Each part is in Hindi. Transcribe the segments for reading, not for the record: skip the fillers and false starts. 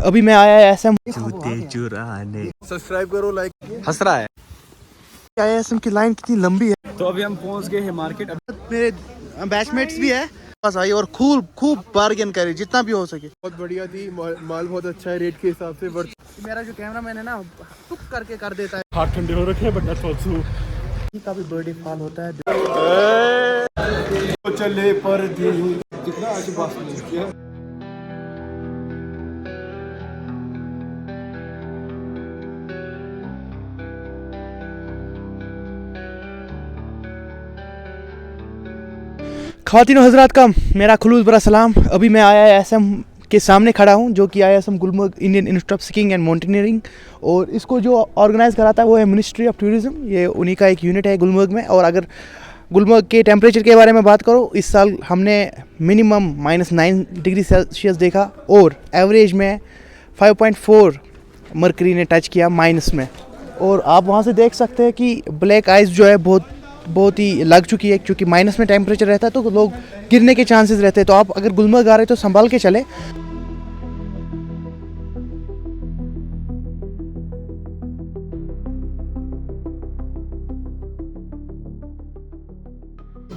अभी मैं आया एसएम जूते चुराने। सब्सक्राइब करो, लाइक। हंस रहा है। एसएम की लाइन कितनी लंबी है। तो अभी हम पहुंच गए हैं मार्केट। मेरे बैचमेट्स भी है बस आई और खूब खूब बार्गेन करे जितना भी हो सके। बहुत बढ़िया थी, माल बहुत अच्छा है रेट के हिसाब से। मेरा जो कैमरा मैन है ना टुक करके कर देता है। हाथ ठंडे हो रखे हैं बट का भी बर्थडे फॉल होता है। चले पर जितना आज बात नहीं। ख़वातीनो हज़रात का मेरा खुलूस बरा सलाम। अभी मैं IISM के सामने खड़ा हूँ जो कि IISM Gulmarg Indian institute of skiing and mountaineering, और इसको जो ऑर्गेनाइज़ कराता है वो है मिनिस्ट्री ऑफ टूरिज़्म। ये उन्हीं का एक यूनिट है गुलमर्ग में। और अगर गुलमर्ग के टेम्परेचर के बारे में बात करो, इस साल हमने मिनिमम -9 डिग्री सेल्सियस देखा और एवरेज में 5.4 मरकरी ने टच किया माइनस में। और आप वहाँ से देख सकते हैं कि ब्लैक आइस जो है बहुत ही लग चुकी है, क्योंकि माइनस में टेम्परेचर रहता है तो लोग गिरने के चांसेस रहते हैं। तो आप अगर गुलमर्ग आ रहे तो संभाल के चले। तो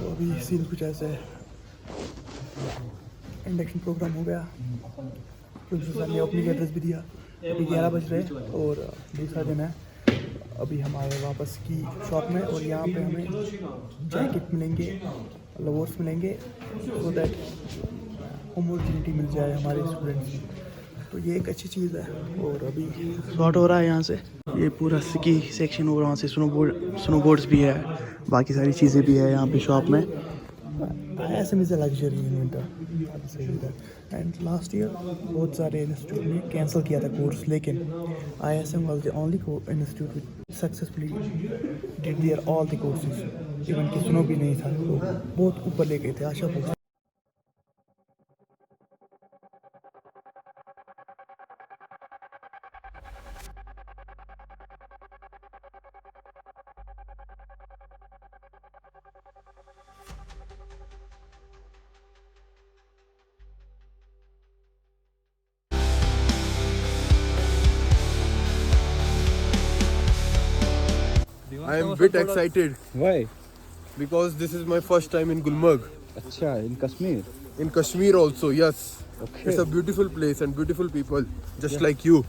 अभी सीन कुछ ऐसा है, इंडक्शन प्रोग्राम हो गया, प्रिंसिपल सर ने ओपनिंग एड्रेस भी दिया। अभी 11 बज रहे हैं और दूसरा दिन है। अभी हम आए वापस की शॉप में और यहाँ पे हमें जैकेट मिलेंगे, लोवर्स मिलेंगे, सो दैट अपॉर्चुनिटी मिल जाए हमारे स्टूडेंट्स को। तो ये एक अच्छी चीज़ है। और अभी शॉट हो रहा है यहाँ से, ये पूरा स्की सेक्शन और वहाँ से स्नोबोर्ड्स भी है, बाकी सारी चीज़ें भी है यहाँ पे शॉप में। IISM is a luxury in winter. And last year बहुत सारे इंस्टीट्यूट ने कैंसिल किया था कोर्स, लेकिन IISM was the only institute which successfully did their all the courses. Even कि सुनो भी नहीं था, तो बहुत ऊपर ले गए थे आशा को। I am a bit excited Why? because this is my first time in Gulmarg. अच्छा, in Kashmir. In Kashmir also, yes. Okay. It's a beautiful place and beautiful people, just like you.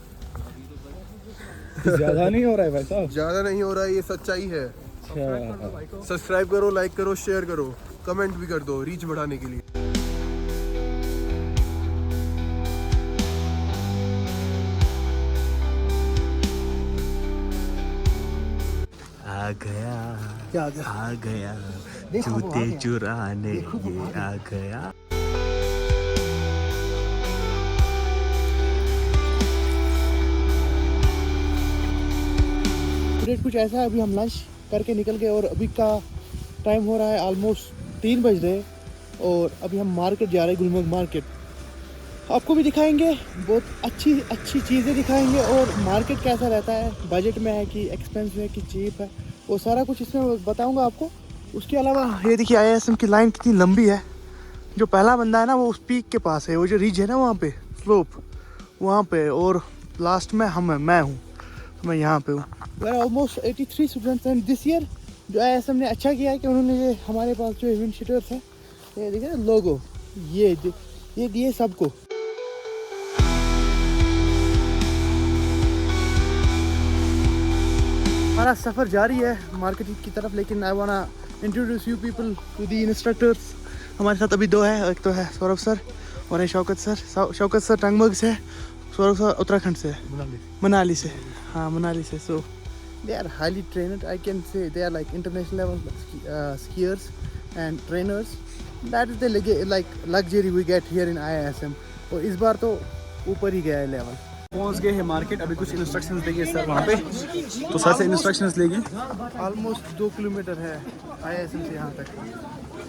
ज़्यादा नहीं हो रहा है भाई साहब? ज़्यादा नहीं हो रहा है, ये सच्चाई है। अच्छा। सब्सक्राइब करो, लाइक करो, शेयर करो, कमेंट भी कर दो रीच बढ़ाने के लिए। आ गया, क्या आ गया जूते चुराने, ये आ गया। रेट कुछ ऐसा है। अभी हम लंच करके निकल गए और अभी का टाइम हो रहा है ऑलमोस्ट 3 बज रहे हैं और अभी हम मार्केट जा रहे हैं, गुलमर्ग मार्केट। आपको भी दिखाएंगे, बहुत अच्छी चीज़ें दिखाएंगे और मार्केट कैसा रहता है, बजट में है कि एक्सपेंसिव है कि चीप है, वो सारा कुछ इसमें बताऊंगा आपको। उसके अलावा ये देखिए IISM की लाइन कितनी लंबी है। जो पहला बंदा है ना वो उस पीक के पास है, वो जो रिज है ना वहाँ पे स्लोप वहाँ पे, और लास्ट में मैं हूँ, तो मैं यहाँ पे हूँ। We're almost 83 students and this year जो IISM ने अच्छा किया है कि उन्होंने ये हमारे पास जो इवेंट शीटर्स है, ये देखिए ना लोगो, ये दिए सबको। हमारा सफ़र जारी है मार्केट की तरफ, लेकिन I wanna introduce you people to the instructors. हमारे साथ अभी 2 है, एक तो है सौरभ सर और है शौकत सर। शौकत सर टंगमर्ग से है, सौरभ सर उत्तराखंड से, मनाली से। हाँ, मनाली से। So they are highly trained, I can say they are like international level skiers and trainers. That is the like luxury we get here in IISM। और इस बार तो ऊपर ही गया है लेवल। पहुंच गए हैं मार्केट, अभी कुछ इंस्ट्रक्शंस देंगे सर वहाँ पे, तो सर से इंस्ट्रक्शंस लेंगे। ऑलमोस्ट 2 किलोमीटर है IISM से यहाँ तक।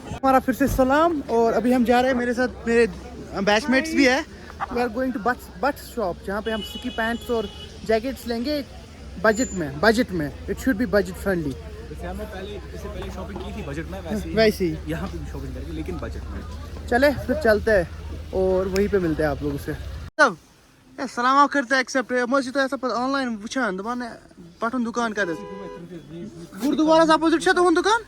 हमारा फिर से सलाम। और अभी हम जा रहे हैं, मेरे साथ मेरे बैचमेट्स भी है। We are going to Butt's shop, जहाँ पे हम स्की पैंट्स और जैकेट्स लेंगे बजट में। It should be budget friendly. जैसे हमने इससे पहले शॉपिंग की थी बजट में, वैसे ही यहाँ पे भी शॉपिंग करेंगे लेकिन बजट में। चले फिर चलते हैं और वहीं पे मिलते हैं आप लोगों से। ए सलाम करते एक्सेप्ट मजी तो ऐसा ऑनलाइन वुचान दपान पठन दुकान कर गुरुद्वारा अपोजिट छे तुहन दुकान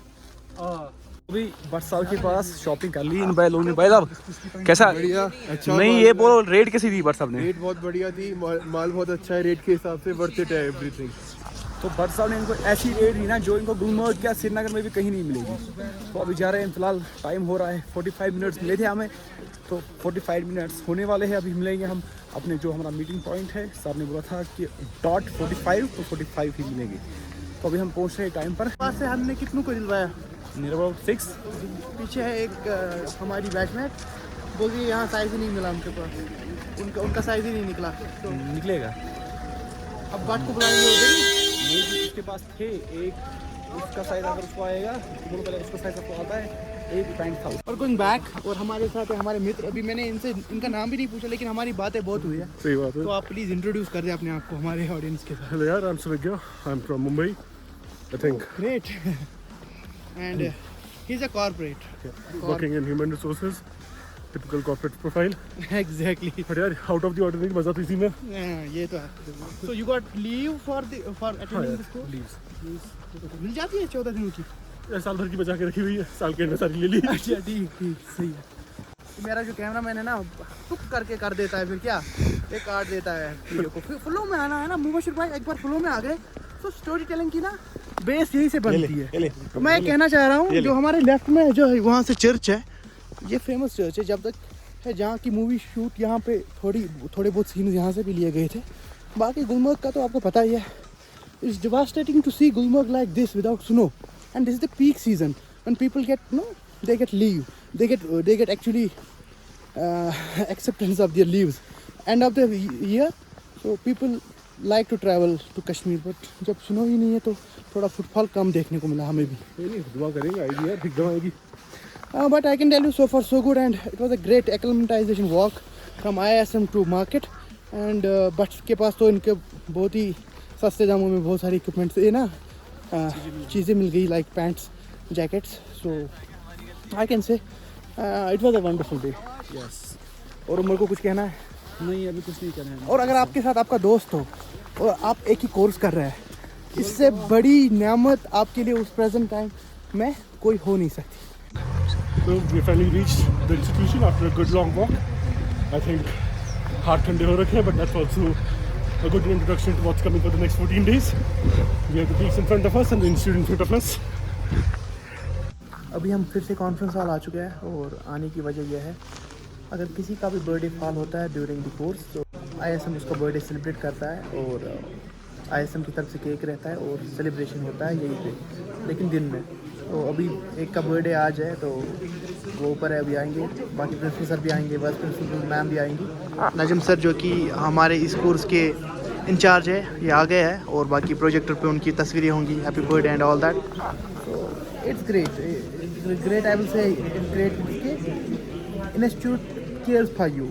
अभी भट्ट साहब के पास शॉपिंग कर ली इन भाई लोगों ने। भाई साहब कैसा बढ़िया अच्छा नहीं ये बोलो रेट कैसी दी भट्ट साहब ने? रेट बहुत बढ़िया थी, माल बहुत अच्छा है, रेट के हिसाब से वर्थ इट है एवरीथिंग। तो भट्ट साहब ने इनको ऐसी रेट दी ना जो इनको गुलमर्ग या श्रीनगर में भी कहीं नहीं मिलेगी। तो अभी जा रहे हैं, फिलहाल टाइम हो रहा है 45 मिनट्स मिले थे हमें, तो 45 मिनट्स होने वाले हैं। अभी मिलेंगे हम अपने जो हमारा मीटिंग पॉइंट है, सर ने बोला था कि डॉट 45 तो 45 ही मिलेंगे। तो अभी हम पहुँच रहे हैं टाइम पर। पास से हमने कितनों को दिलवाया? Near about 6। पीछे है एक हमारी बैचमेट, बोल रही यहाँ साइज ही नहीं मिला उनके पास, उनका साइज ही नहीं निकला। तो निकलेगा अब बाट को बुलाएंगे उधर ये भी उसके पास थे, एक उसका साइज अगर उसको आएगा तो बोलो पहले उसका साइज आपको आता है, एक पैंट था। और गोइंग बैक। और हमारे साथ है हमारे मित्र, अभी मैंने इनका नाम भी नहीं पूछा लेकिन हमारी बातें बहुत हुई है। सही बात है। तो आप प्लीज इंट्रोड्यूस कर दें अपने आप को हमारे ऑडियंस के साथ। हेलो यार, I am Surya, I am from Mumbai I think, great and he is a corporate working in human resources, typical corporate profile. Exactly. But यार आउट ऑफ द ऑर्डिनरी मजा तो इसी में। ये तो है। So you got leave for attending this course? Leaves मिल जाती है 14 दिनों की? यार साल भर की बचा के रखी हुई है, साल के एंड में सारी ले ली। अच्छा ठीक ठीक सही है। मेरा जो कैमरा मैन है ना टुक करके कर देता है, फिर क्या एक काट देता है वीडियो को। फिर फ्लो में आना है ना मुबशिर भाई, एक बार फ्लो में आ गए तो स्टोरी टेलिंग की ना बेस यही से बनती है। तो मैं कहना चाह रहा हूँ जो हमारे लेफ्ट में जो है वहाँ से चर्च है, ये फेमस चर्च है जब तक है, जहाँ की मूवी शूट यहाँ पे थोड़े बहुत सीन्स यहाँ से भी लिए गए थे। बाकी गुलमर्ग का तो आपको पता ही है, it's devastating to see Gulmarg like this without snow, and this is the peak season when people get they get leave, they get actually acceptance of their leaves end of the year, so people like to travel to Kashmir, but जब स्नो ही नहीं है तो थोड़ा फुटफॉल कम देखने को मिला हमें भी। नहीं दुआ करेंगे, आएगी यार, ठीक दवा आएगी। But I can tell you so far so good, and it was a great acclimatization walk from ISM to market, and but के पास तो इनके बहुत ही सस्ते दामों में बहुत सारी इक्विपमेंट्स ये ना चीज़ें मिल गई, like pants, jackets. So I can say it was a wonderful day. Yes. और उमर को कुछ कहना है? नहीं अभी कुछ नहीं करना है। और अगर आपके साथ आपका दोस्त हो और आप एक ही कोर्स कर रहे हैं, इससे बड़ी नेमत आपके लिए उस प्रेजेंट टाइम में कोई हो नहीं सकती। So we finally reached the institution after a good long walk. I think हाथ ठंडे हो रखे हैं, but that's also a good introduction to what's coming for the next 14 days. We have the peaks in front of us and the institute in front of us. अभी हम फिर से कॉन्फ्रेंस हॉल आ चुके हैं और आने की वजह यह है, अगर किसी का भी बर्थडे फॉल होता है ड्यूरिंग द कोर्स तो ISM उसका बर्थडे सेलिब्रेट करता है, और ISM की तरफ से केक रहता है और सेलिब्रेशन होता है यहीं पे, लेकिन दिन में। तो अभी एक का बर्थडे आज है तो वो ऊपर है, अभी आएंगे। बाकी प्रिंसिपल सर भी आएंगे, वाइस प्रिंसिपल मैम भी आएंगी। नजम सर जो कि हमारे इस कोर्स के इंचार्ज है, ये आ गए हैं, और बाकी प्रोजेक्टर पे उनकी तस्वीरें होंगी, happy birthday and all that. So it's great I will say it's great. Institute cares for you.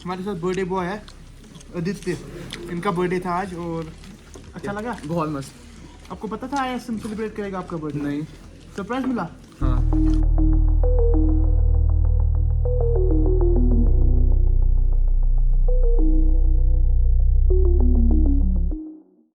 हमारे साथ बर्थडे बॉय है आदित्य, इनका बर्थडे था आज, और अच्छा लगा? बहुत मस्त। आपको पता था ISM सेलिब्रेट करेगा आपका बर्थडे? नहीं। सरप्राइज मिला? हाँ।